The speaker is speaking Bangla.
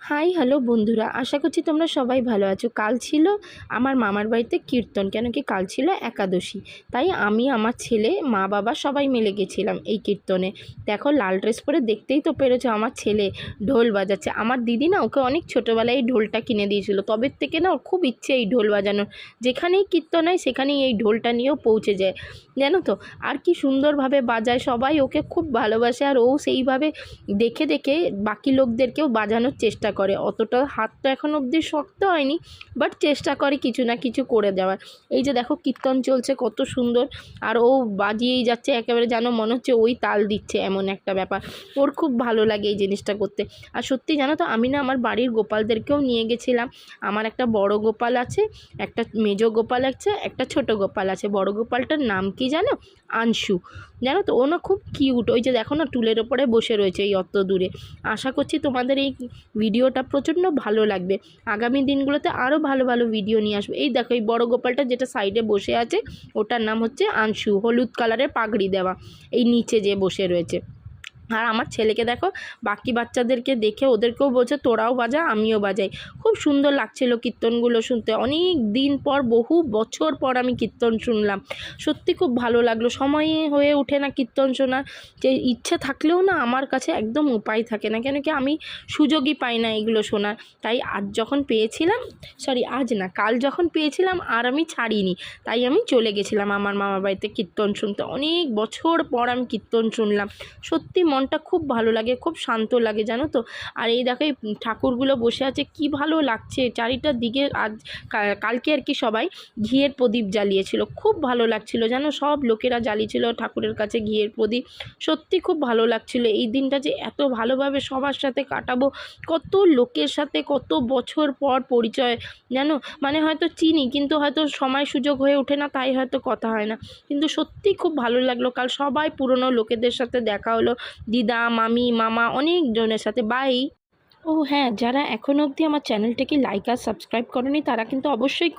হাই হ্যালো বন্ধুরা, আশা করছি তোমরা সবাই ভালো আছো। কাল ছিল আমার মামার বাড়িতে কীর্তন, কেন কি কাল ছিল একাদশী। তাই আমি, আমার ছেলে, মা বাবা সবাই মিলে গেছিলাম এই কীর্তনে। দেখো লাল ড্রেস পরে, দেখতেই তো পেরেছো আমার ছেলে ঢোল বাজাচ্ছে। আমার দিদি না ওকে অনেক ছোটোবেলায় এই ঢোলটা কিনে দিয়েছিল, তবে থেকে না ওর খুব ইচ্ছে এই ঢোল বাজানোর। যেখানেই কীর্তন হয় সেখানেই এই ঢোলটা নিয়েও পৌঁছে যায়, জানো তো। আর কি সুন্দরভাবে বাজায়, সবাই ওকে খুব ভালোবাসে। আর ও সেইভাবে দেখে দেখে বাকি লোকদেরকেও বাজানোর চেষ্টা করে। অতটা হাত তো এখন অবধি শক্ত হয়নি, বাট চেষ্টা করে কিছু না কিছু করে দেওয়ার। এই যে দেখো কীর্তন চলছে কত সুন্দর, আর ও বাজিয়েই যাচ্ছে একেবারে, যেন মনে হচ্ছে ওই তাল দিচ্ছে, এমন একটা ব্যাপার। ওর খুব ভালো লাগে এই জিনিসটা করতে। আর সত্যি জানো তো, আমি না আমার বাড়ির গোপালদেরকেও নিয়ে গেছিলাম। আমার একটা বড় গোপাল আছে, একটা মেজ গোপাল আছে, একটা ছোট গোপাল আছে। বড় গোপালটার নাম কি জানো? আংশু। জানো তো, ও না খুব কিউট। ওই যে দেখো না টুলের ওপরে বসে রয়েছে এই অত দূরে। আশা করছি তোমাদের এই ভিডিওটা প্রচণ্ড ভালো লাগবে। আগামী দিনগুলোতে আরও ভালো ভালো ভিডিও নিয়ে আসবে। এই দেখো এই বড় গোপালটা যেটা সাইডে বসে আছে, ওটার নাম হচ্ছে আংশু। হলুদ কালারের পাগড়ি দেওয়া, এই নিচে যে বসে রয়েছে। আর আমার ছেলেকে দেখো, বাকি বাচ্চাদেরকে দেখে ওদেরকেও বলছে তোরাও বাজা, আমিও বাজাই। খুব সুন্দর লাগছিল কীর্তনগুলো শুনতে। অনেক দিন পর, বহু বছর পর আমি কীর্তন শুনলাম। সত্যি খুব ভালো লাগলো। সময় হয়ে ওঠে না কীর্তন শোনার, যে ইচ্ছে থাকলেও না আমার কাছে একদম উপায় থাকে না, কেন কি আমি সুযোগই পাই না এগুলো শোনার। তাই আজ যখন পেয়েছিলাম, আজ না, কাল যখন পেয়েছিলাম আর আমি ছাড়িনি। তাই আমি চলে গেছিলাম আমার মামার বাড়িতে কীর্তন শুনতে। অনেক বছর পর আমি কীর্তন শুনলাম। সত্যি মনটা খুব ভালো লাগে, খুব শান্ত লাগে, জানো তো। আর এই দেখো এই ঠাকুরগুলো বসে আছে, কি ভালো লাগছে চারিটার দিকে। আজ কালকে আর কি সবাই ঘিয়ের প্রদীপ জ্বালিয়েছিল, খুব ভালো লাগছিল, জানো। সব লোকেরা জ্বালিয়েছিল ঠাকুরের কাছে ঘিয়ের প্রদীপ। সত্যি খুব ভালো লাগছিল এই দিনটা, যে এত ভালোভাবে সবার সাথে কাটাবো। কত লোকের সাথে কত বছর পর পরিচয়, জানো। মানে হয়তো চিনি, কিন্তু হয়তো সময় সুযোগ হয়ে ওঠে না, তাই হয়তো কথা হয় না। কিন্তু সত্যি খুব ভালো লাগলো। কাল সবাই পুরনো লোকেদের সাথে দেখা হলো, দিদা, মামি, মামা, অনেকজনের সাথে। বাই। ও হ্যাঁ, যারা এখনও অবধি আমার চ্যানেলটাকে লাইক আর সাবস্ক্রাইব করনি তারা কিন্তু অবশ্যই